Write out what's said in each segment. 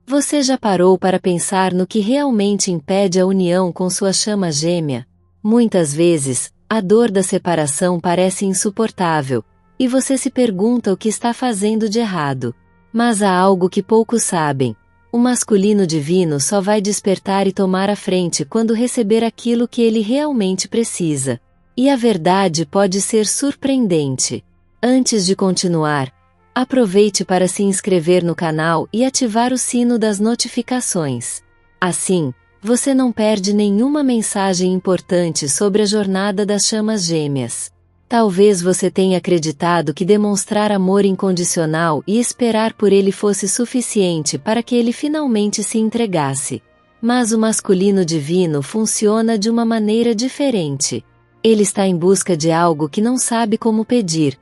Você já parou para pensar no que realmente impede a união com sua chama gêmea? Muitas vezes, a dor da separação parece insuportável, e você se pergunta o que está fazendo de errado. Mas há algo que poucos sabem. O masculino divino só vai despertar e tomar a frente quando receber aquilo que ele realmente precisa. E a verdade pode ser surpreendente. Antes de continuar, aproveite para se inscrever no canal e ativar o sino das notificações. Assim, você não perde nenhuma mensagem importante sobre a jornada das chamas gêmeas. Talvez você tenha acreditado que demonstrar amor incondicional e esperar por ele fosse suficiente para que ele finalmente se entregasse. Mas o masculino divino funciona de uma maneira diferente. Ele está em busca de algo que não sabe como pedir,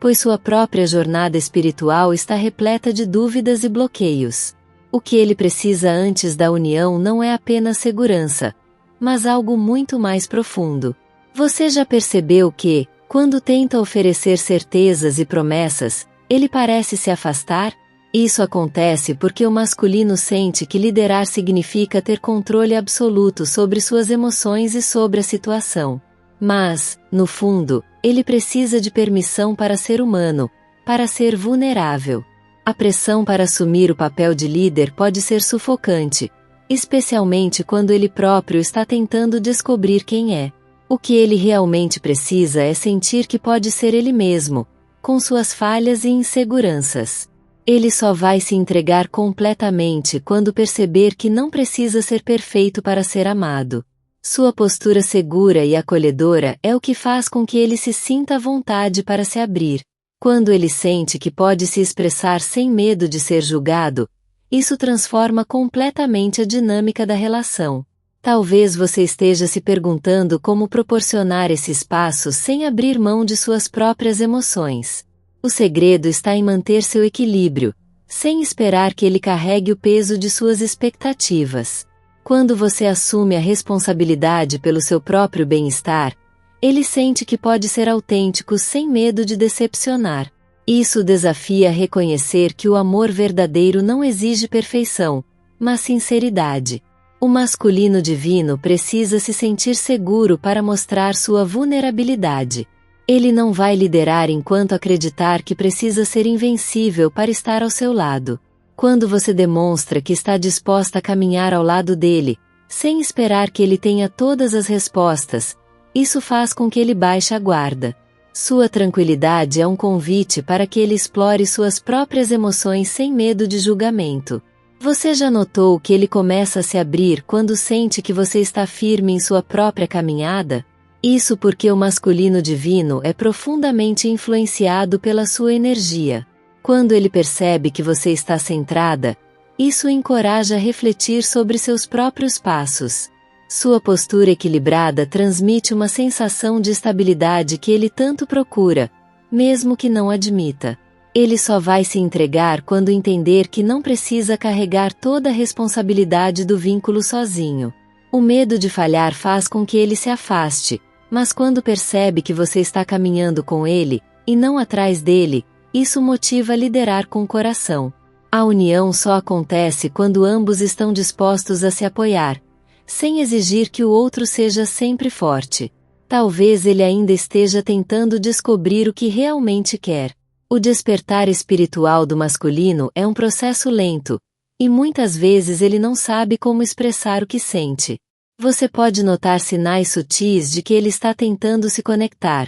pois sua própria jornada espiritual está repleta de dúvidas e bloqueios. O que ele precisa antes da união não é apenas segurança, mas algo muito mais profundo. Você já percebeu que, quando tenta oferecer certezas e promessas, ele parece se afastar? Isso acontece porque o masculino sente que liderar significa ter controle absoluto sobre suas emoções e sobre a situação. Mas, no fundo, ele precisa de permissão para ser humano, para ser vulnerável. A pressão para assumir o papel de líder pode ser sufocante, especialmente quando ele próprio está tentando descobrir quem é. O que ele realmente precisa é sentir que pode ser ele mesmo, com suas falhas e inseguranças. Ele só vai se entregar completamente quando perceber que não precisa ser perfeito para ser amado. Sua postura segura e acolhedora é o que faz com que ele se sinta à vontade para se abrir. Quando ele sente que pode se expressar sem medo de ser julgado, isso transforma completamente a dinâmica da relação. Talvez você esteja se perguntando como proporcionar esse espaço sem abrir mão de suas próprias emoções. O segredo está em manter seu equilíbrio, sem esperar que ele carregue o peso de suas expectativas. Quando você assume a responsabilidade pelo seu próprio bem-estar, ele sente que pode ser autêntico sem medo de decepcionar. Isso desafia a reconhecer que o amor verdadeiro não exige perfeição, mas sinceridade. O masculino divino precisa se sentir seguro para mostrar sua vulnerabilidade. Ele não vai liderar enquanto acreditar que precisa ser invencível para estar ao seu lado. Quando você demonstra que está disposta a caminhar ao lado dele, sem esperar que ele tenha todas as respostas, isso faz com que ele baixe a guarda. Sua tranquilidade é um convite para que ele explore suas próprias emoções sem medo de julgamento. Você já notou que ele começa a se abrir quando sente que você está firme em sua própria caminhada? Isso porque o masculino divino é profundamente influenciado pela sua energia. Quando ele percebe que você está centrada, isso o encoraja a refletir sobre seus próprios passos. Sua postura equilibrada transmite uma sensação de estabilidade que ele tanto procura, mesmo que não admita. Ele só vai se entregar quando entender que não precisa carregar toda a responsabilidade do vínculo sozinho. O medo de falhar faz com que ele se afaste, mas quando percebe que você está caminhando com ele, e não atrás dele, isso motiva a liderar com o coração. A união só acontece quando ambos estão dispostos a se apoiar, sem exigir que o outro seja sempre forte. Talvez ele ainda esteja tentando descobrir o que realmente quer. O despertar espiritual do masculino é um processo lento, e muitas vezes ele não sabe como expressar o que sente. Você pode notar sinais sutis de que ele está tentando se conectar,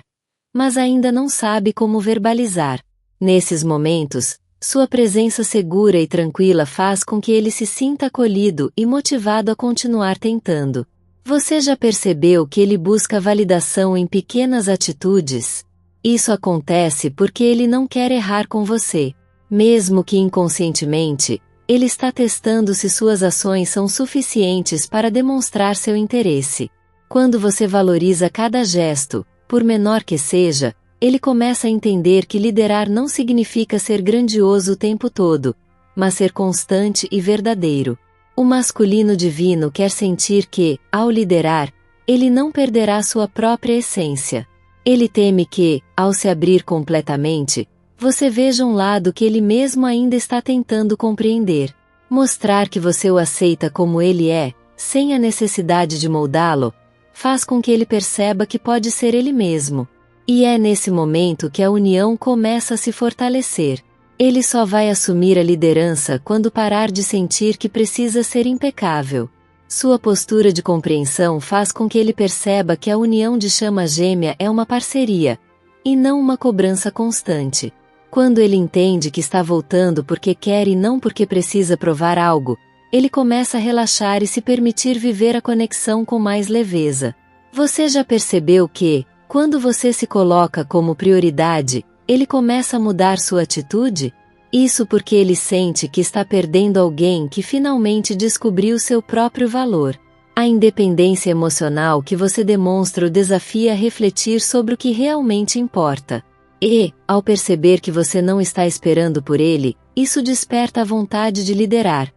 mas ainda não sabe como verbalizar. Nesses momentos, sua presença segura e tranquila faz com que ele se sinta acolhido e motivado a continuar tentando. Você já percebeu que ele busca validação em pequenas atitudes? Isso acontece porque ele não quer errar com você. Mesmo que inconscientemente, ele está testando se suas ações são suficientes para demonstrar seu interesse. Quando você valoriza cada gesto, por menor que seja, ele começa a entender que liderar não significa ser grandioso o tempo todo, mas ser constante e verdadeiro. O masculino divino quer sentir que, ao liderar, ele não perderá sua própria essência. Ele teme que, ao se abrir completamente, você veja um lado que ele mesmo ainda está tentando compreender. Mostrar que você o aceita como ele é, sem a necessidade de moldá-lo, faz com que ele perceba que pode ser ele mesmo. E é nesse momento que a união começa a se fortalecer. Ele só vai assumir a liderança quando parar de sentir que precisa ser impecável. Sua postura de compreensão faz com que ele perceba que a união de chama gêmea é uma parceria, e não uma cobrança constante. Quando ele entende que está voltando porque quer e não porque precisa provar algo, ele começa a relaxar e se permitir viver a conexão com mais leveza. Você já percebeu que, quando você se coloca como prioridade, ele começa a mudar sua atitude? Isso porque ele sente que está perdendo alguém que finalmente descobriu seu próprio valor. A independência emocional que você demonstra o desafia a refletir sobre o que realmente importa. E, ao perceber que você não está esperando por ele, isso desperta a vontade de liderar,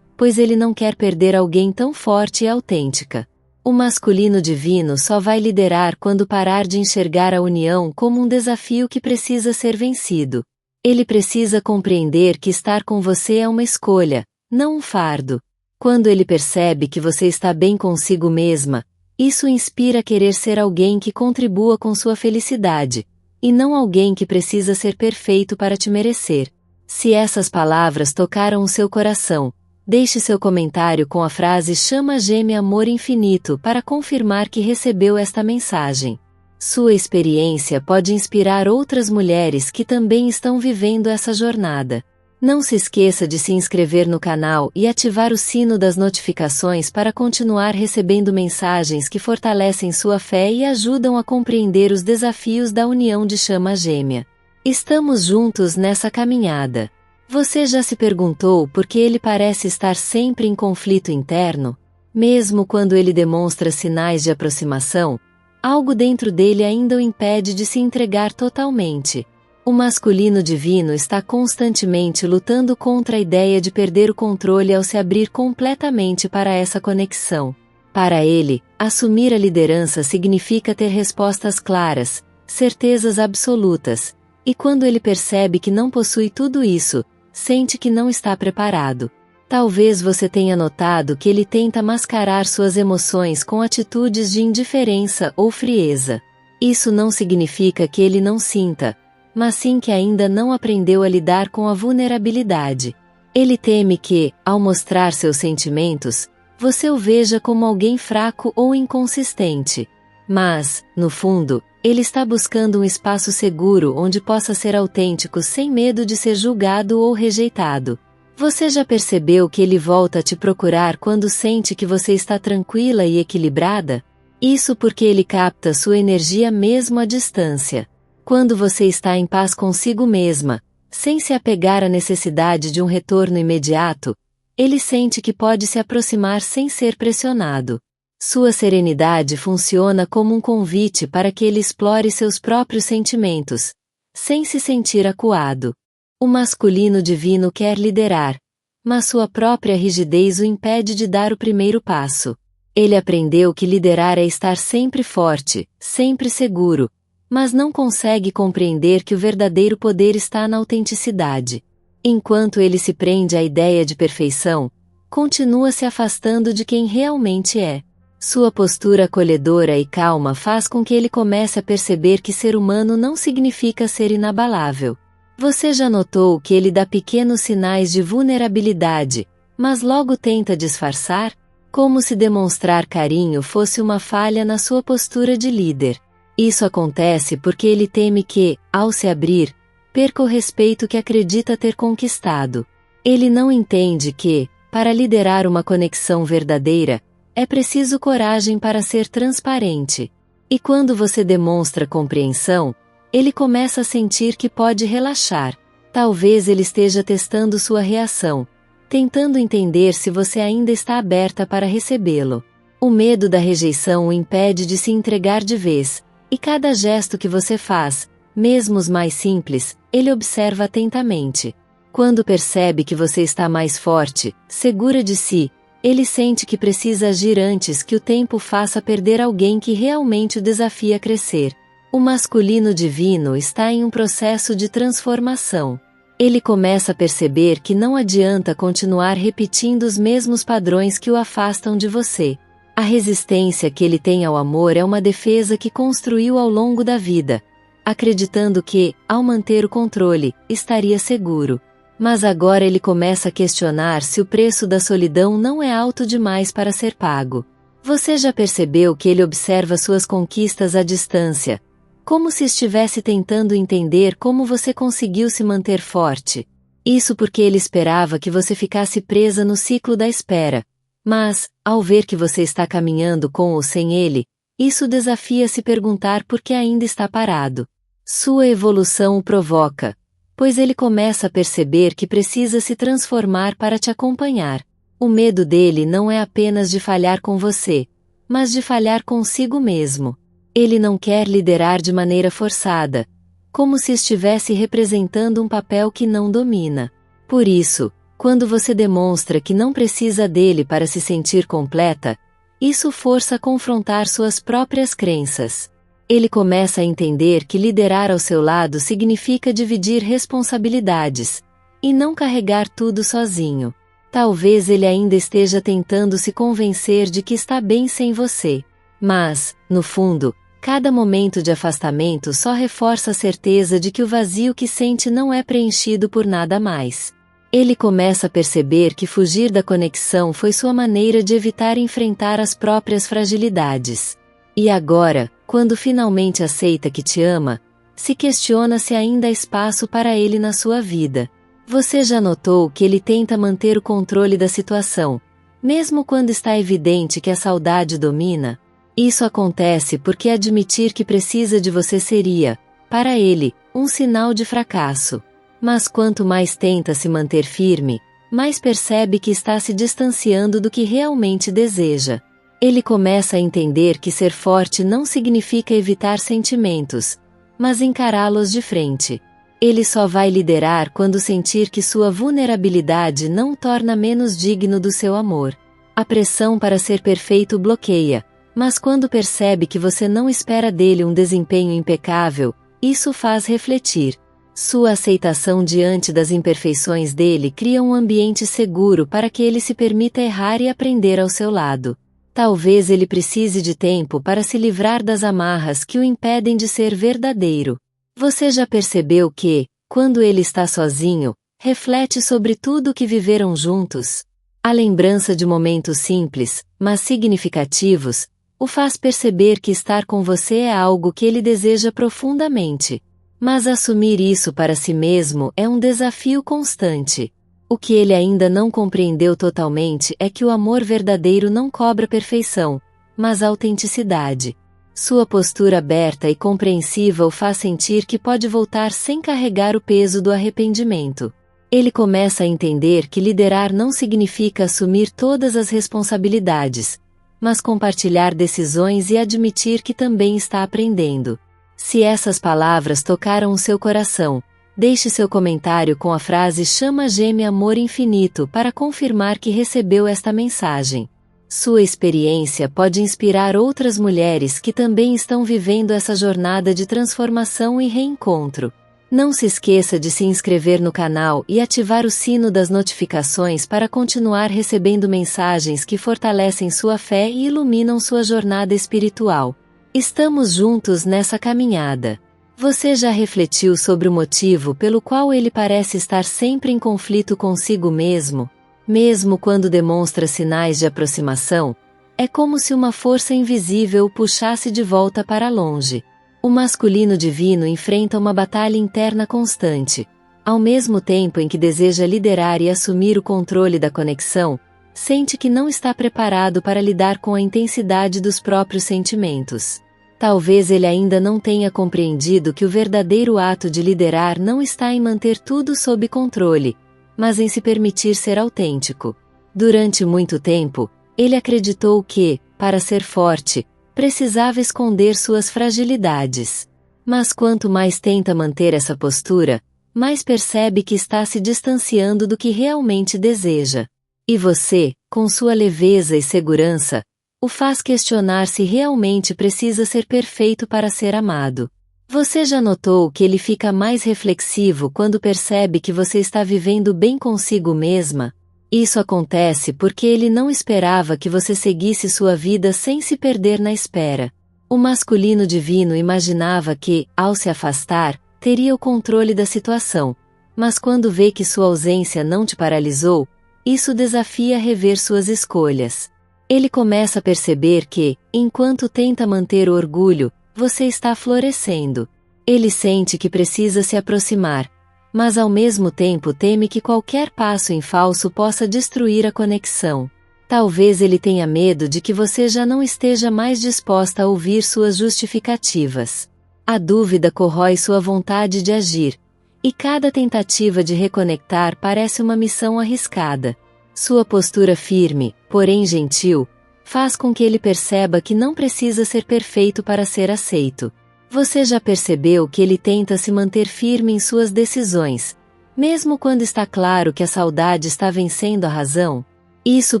pois ele não quer perder alguém tão forte e autêntica. O masculino divino só vai liderar quando parar de enxergar a união como um desafio que precisa ser vencido. Ele precisa compreender que estar com você é uma escolha, não um fardo. Quando ele percebe que você está bem consigo mesma, isso o inspira a querer ser alguém que contribua com sua felicidade, e não alguém que precisa ser perfeito para te merecer. Se essas palavras tocaram o seu coração, deixe seu comentário com a frase Chama Gêmea Amor Infinito para confirmar que recebeu esta mensagem. Sua experiência pode inspirar outras mulheres que também estão vivendo essa jornada. Não se esqueça de se inscrever no canal e ativar o sino das notificações para continuar recebendo mensagens que fortalecem sua fé e ajudam a compreender os desafios da união de chama gêmea. Estamos juntos nessa caminhada. Você já se perguntou por que ele parece estar sempre em conflito interno? Mesmo quando ele demonstra sinais de aproximação, algo dentro dele ainda o impede de se entregar totalmente. O masculino divino está constantemente lutando contra a ideia de perder o controle ao se abrir completamente para essa conexão. Para ele, assumir a liderança significa ter respostas claras, certezas absolutas, e quando ele percebe que não possui tudo isso, sente que não está preparado. Talvez você tenha notado que ele tenta mascarar suas emoções com atitudes de indiferença ou frieza. Isso não significa que ele não sinta, mas sim que ainda não aprendeu a lidar com a vulnerabilidade. Ele teme que, ao mostrar seus sentimentos, você o veja como alguém fraco ou inconsistente. Mas, no fundo, ele está buscando um espaço seguro onde possa ser autêntico sem medo de ser julgado ou rejeitado. Você já percebeu que ele volta a te procurar quando sente que você está tranquila e equilibrada? Isso porque ele capta sua energia mesmo à distância. Quando você está em paz consigo mesma, sem se apegar à necessidade de um retorno imediato, ele sente que pode se aproximar sem ser pressionado. Sua serenidade funciona como um convite para que ele explore seus próprios sentimentos, sem se sentir acuado. O masculino divino quer liderar, mas sua própria rigidez o impede de dar o primeiro passo. Ele aprendeu que liderar é estar sempre forte, sempre seguro, mas não consegue compreender que o verdadeiro poder está na autenticidade. Enquanto ele se prende à ideia de perfeição, continua se afastando de quem realmente é. Sua postura acolhedora e calma faz com que ele comece a perceber que ser humano não significa ser inabalável. Você já notou que ele dá pequenos sinais de vulnerabilidade, mas logo tenta disfarçar? Como se demonstrar carinho fosse uma falha na sua postura de líder. Isso acontece porque ele teme que, ao se abrir, perca o respeito que acredita ter conquistado. Ele não entende que, para liderar uma conexão verdadeira, é preciso coragem para ser transparente. E quando você demonstra compreensão, ele começa a sentir que pode relaxar. Talvez ele esteja testando sua reação, tentando entender se você ainda está aberta para recebê-lo. O medo da rejeição o impede de se entregar de vez, e cada gesto que você faz, mesmo os mais simples, ele observa atentamente. Quando percebe que você está mais forte, segura de si, ele sente que precisa agir antes que o tempo faça perder alguém que realmente o desafia a crescer. O masculino divino está em um processo de transformação. Ele começa a perceber que não adianta continuar repetindo os mesmos padrões que o afastam de você. A resistência que ele tem ao amor é uma defesa que construiu ao longo da vida, acreditando que, ao manter o controle, estaria seguro. Mas agora ele começa a questionar se o preço da solidão não é alto demais para ser pago. Você já percebeu que ele observa suas conquistas à distância, como se estivesse tentando entender como você conseguiu se manter forte? Isso porque ele esperava que você ficasse presa no ciclo da espera. Mas, ao ver que você está caminhando com ou sem ele, isso desafia se perguntar por que ainda está parado. Sua evolução o provoca, pois ele começa a perceber que precisa se transformar para te acompanhar. O medo dele não é apenas de falhar com você, mas de falhar consigo mesmo. Ele não quer liderar de maneira forçada, como se estivesse representando um papel que não domina. Por isso, quando você demonstra que não precisa dele para se sentir completa, isso força a confrontar suas próprias crenças. Ele começa a entender que liderar ao seu lado significa dividir responsabilidades, e não carregar tudo sozinho. Talvez ele ainda esteja tentando se convencer de que está bem sem você. Mas, no fundo, cada momento de afastamento só reforça a certeza de que o vazio que sente não é preenchido por nada mais. Ele começa a perceber que fugir da conexão foi sua maneira de evitar enfrentar as próprias fragilidades. E agora, quando finalmente aceita que te ama, se questiona se ainda há espaço para ele na sua vida. Você já notou que ele tenta manter o controle da situação, mesmo quando está evidente que a saudade domina? Isso acontece porque admitir que precisa de você seria, para ele, um sinal de fracasso. Mas quanto mais tenta se manter firme, mais percebe que está se distanciando do que realmente deseja. Ele começa a entender que ser forte não significa evitar sentimentos, mas encará-los de frente. Ele só vai liderar quando sentir que sua vulnerabilidade não o torna menos digno do seu amor. A pressão para ser perfeito bloqueia, mas quando percebe que você não espera dele um desempenho impecável, isso faz refletir. Sua aceitação diante das imperfeições dele cria um ambiente seguro para que ele se permita errar e aprender ao seu lado. Talvez ele precise de tempo para se livrar das amarras que o impedem de ser verdadeiro. Você já percebeu que, quando ele está sozinho, reflete sobre tudo o que viveram juntos? A lembrança de momentos simples, mas significativos, o faz perceber que estar com você é algo que ele deseja profundamente. Mas assumir isso para si mesmo é um desafio constante. O que ele ainda não compreendeu totalmente é que o amor verdadeiro não cobra perfeição, mas autenticidade. Sua postura aberta e compreensiva o faz sentir que pode voltar sem carregar o peso do arrependimento. Ele começa a entender que liderar não significa assumir todas as responsabilidades, mas compartilhar decisões e admitir que também está aprendendo. Se essas palavras tocaram o seu coração, deixe seu comentário com a frase Chama Gêmea Amor Infinito para confirmar que recebeu esta mensagem. Sua experiência pode inspirar outras mulheres que também estão vivendo essa jornada de transformação e reencontro. Não se esqueça de se inscrever no canal e ativar o sino das notificações para continuar recebendo mensagens que fortalecem sua fé e iluminam sua jornada espiritual. Estamos juntos nessa caminhada. Você já refletiu sobre o motivo pelo qual ele parece estar sempre em conflito consigo mesmo? Mesmo quando demonstra sinais de aproximação, é como se uma força invisível o puxasse de volta para longe. O masculino divino enfrenta uma batalha interna constante. Ao mesmo tempo em que deseja liderar e assumir o controle da conexão, sente que não está preparado para lidar com a intensidade dos próprios sentimentos. Talvez ele ainda não tenha compreendido que o verdadeiro ato de liderar não está em manter tudo sob controle, mas em se permitir ser autêntico. Durante muito tempo, ele acreditou que, para ser forte, precisava esconder suas fragilidades. Mas quanto mais tenta manter essa postura, mais percebe que está se distanciando do que realmente deseja. E você, com sua leveza e segurança, o faz questionar se realmente precisa ser perfeito para ser amado. Você já notou que ele fica mais reflexivo quando percebe que você está vivendo bem consigo mesma? Isso acontece porque ele não esperava que você seguisse sua vida sem se perder na espera. O masculino divino imaginava que, ao se afastar, teria o controle da situação. Mas quando vê que sua ausência não te paralisou, isso desafia a rever suas escolhas. Ele começa a perceber que, enquanto tenta manter o orgulho, você está florescendo. Ele sente que precisa se aproximar, mas ao mesmo tempo teme que qualquer passo em falso possa destruir a conexão. Talvez ele tenha medo de que você já não esteja mais disposta a ouvir suas justificativas. A dúvida corrói sua vontade de agir, e cada tentativa de reconectar parece uma missão arriscada. Sua postura firme, porém gentil, faz com que ele perceba que não precisa ser perfeito para ser aceito. Você já percebeu que ele tenta se manter firme em suas decisões, mesmo quando está claro que a saudade está vencendo a razão? Isso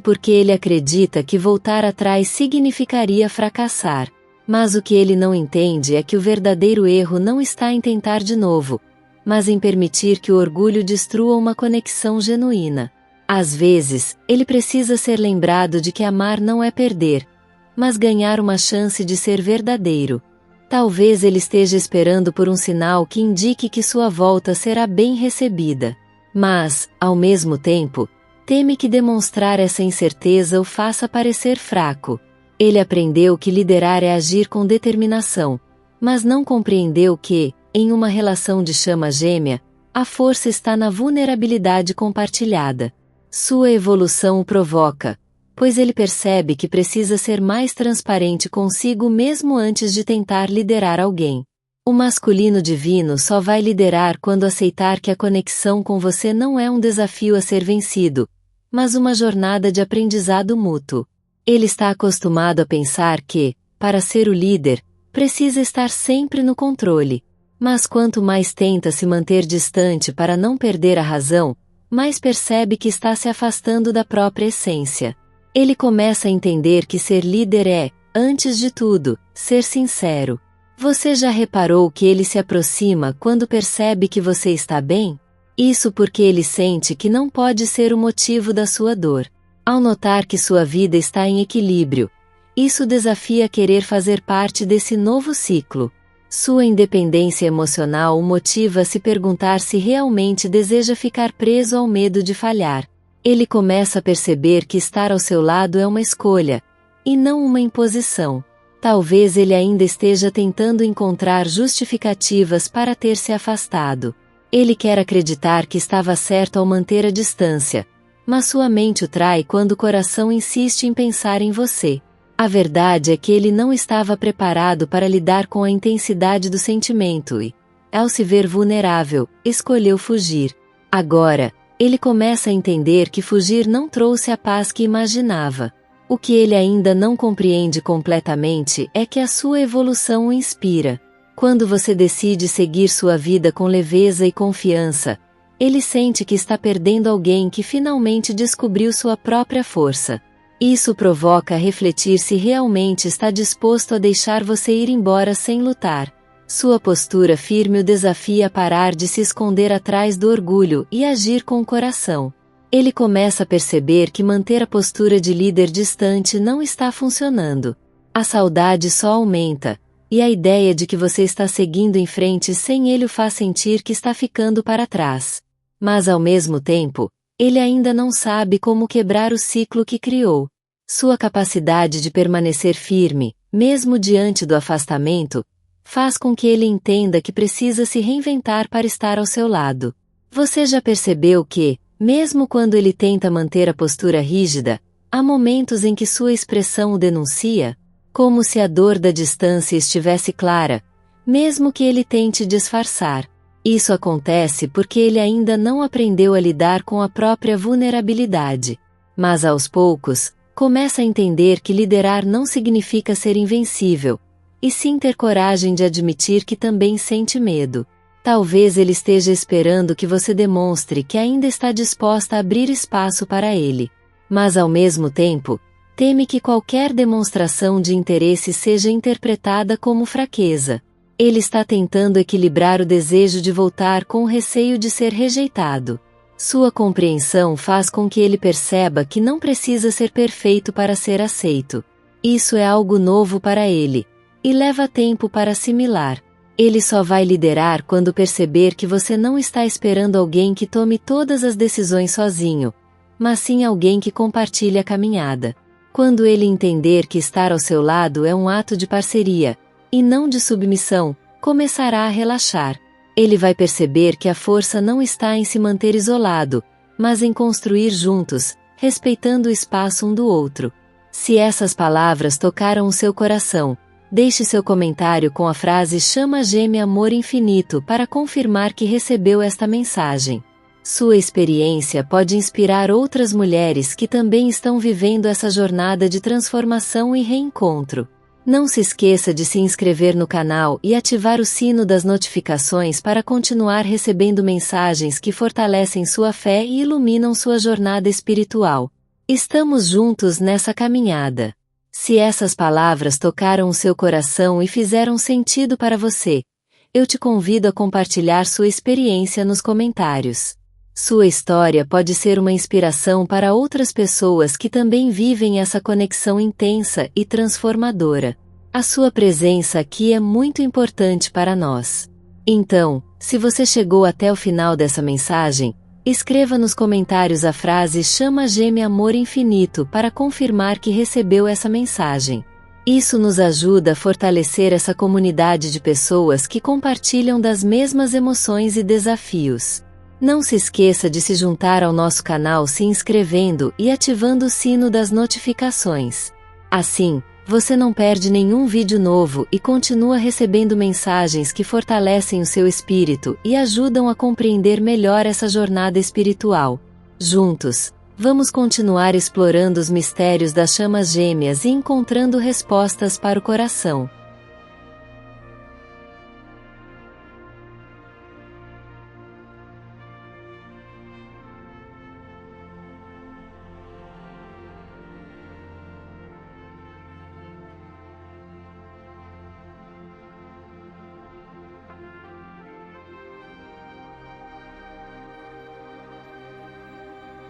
porque ele acredita que voltar atrás significaria fracassar. Mas o que ele não entende é que o verdadeiro erro não está em tentar de novo, mas em permitir que o orgulho destrua uma conexão genuína. Às vezes, ele precisa ser lembrado de que amar não é perder, mas ganhar uma chance de ser verdadeiro. Talvez ele esteja esperando por um sinal que indique que sua volta será bem recebida. Mas, ao mesmo tempo, teme que demonstrar essa incerteza o faça parecer fraco. Ele aprendeu que liderar é agir com determinação, mas não compreendeu que, em uma relação de chama gêmea, a força está na vulnerabilidade compartilhada. Sua evolução o provoca, pois ele percebe que precisa ser mais transparente consigo mesmo antes de tentar liderar alguém. O masculino divino só vai liderar quando aceitar que a conexão com você não é um desafio a ser vencido, mas uma jornada de aprendizado mútuo. Ele está acostumado a pensar que, para ser o líder, precisa estar sempre no controle. Mas quanto mais tenta se manter distante para não perder a razão, mais percebe que está se afastando da própria essência. Ele começa a entender que ser líder é, antes de tudo, ser sincero. Você já reparou que ele se aproxima quando percebe que você está bem? Isso porque ele sente que não pode ser o motivo da sua dor. Ao notar que sua vida está em equilíbrio, isso desafia a querer fazer parte desse novo ciclo. Sua independência emocional o motiva a se perguntar se realmente deseja ficar preso ao medo de falhar. Ele começa a perceber que estar ao seu lado é uma escolha, e não uma imposição. Talvez ele ainda esteja tentando encontrar justificativas para ter se afastado. Ele quer acreditar que estava certo ao manter a distância, mas sua mente o trai quando o coração insiste em pensar em você. A verdade é que ele não estava preparado para lidar com a intensidade do sentimento e, ao se ver vulnerável, escolheu fugir. Agora, ele começa a entender que fugir não trouxe a paz que imaginava. O que ele ainda não compreende completamente é que a sua evolução o inspira. Quando você decide seguir sua vida com leveza e confiança, ele sente que está perdendo alguém que finalmente descobriu sua própria força. Isso provoca a refletir se realmente está disposto a deixar você ir embora sem lutar. Sua postura firme o desafia a parar de se esconder atrás do orgulho e agir com o coração. Ele começa a perceber que manter a postura de líder distante não está funcionando. A saudade só aumenta, e a ideia de que você está seguindo em frente sem ele o faz sentir que está ficando para trás. Mas ao mesmo tempo, ele ainda não sabe como quebrar o ciclo que criou. Sua capacidade de permanecer firme, mesmo diante do afastamento, faz com que ele entenda que precisa se reinventar para estar ao seu lado. Você já percebeu que, mesmo quando ele tenta manter a postura rígida, há momentos em que sua expressão o denuncia? Como se a dor da distância estivesse clara, mesmo que ele tente disfarçar. Isso acontece porque ele ainda não aprendeu a lidar com a própria vulnerabilidade. Mas aos poucos, começa a entender que liderar não significa ser invencível, e sim ter coragem de admitir que também sente medo. Talvez ele esteja esperando que você demonstre que ainda está disposta a abrir espaço para ele. Mas ao mesmo tempo, teme que qualquer demonstração de interesse seja interpretada como fraqueza. Ele está tentando equilibrar o desejo de voltar com o receio de ser rejeitado. Sua compreensão faz com que ele perceba que não precisa ser perfeito para ser aceito. Isso é algo novo para ele, e leva tempo para assimilar. Ele só vai liderar quando perceber que você não está esperando alguém que tome todas as decisões sozinho, mas sim alguém que compartilhe a caminhada. Quando ele entender que estar ao seu lado é um ato de parceria, e não de submissão, começará a relaxar. Ele vai perceber que a força não está em se manter isolado, mas em construir juntos, respeitando o espaço um do outro. Se essas palavras tocaram o seu coração, deixe seu comentário com a frase Chama Gêmea Amor Infinito para confirmar que recebeu esta mensagem. Sua experiência pode inspirar outras mulheres que também estão vivendo essa jornada de transformação e reencontro. Não se esqueça de se inscrever no canal e ativar o sino das notificações para continuar recebendo mensagens que fortalecem sua fé e iluminam sua jornada espiritual. Estamos juntos nessa caminhada. Se essas palavras tocaram o seu coração e fizeram sentido para você, eu te convido a compartilhar sua experiência nos comentários. Sua história pode ser uma inspiração para outras pessoas que também vivem essa conexão intensa e transformadora. A sua presença aqui é muito importante para nós. Então, se você chegou até o final dessa mensagem, escreva nos comentários a frase Chama Gêmea Amor Infinito para confirmar que recebeu essa mensagem. Isso nos ajuda a fortalecer essa comunidade de pessoas que compartilham das mesmas emoções e desafios. Não se esqueça de se juntar ao nosso canal se inscrevendo e ativando o sino das notificações. Assim, você não perde nenhum vídeo novo e continua recebendo mensagens que fortalecem o seu espírito e ajudam a compreender melhor essa jornada espiritual. Juntos, vamos continuar explorando os mistérios das chamas gêmeas e encontrando respostas para o coração.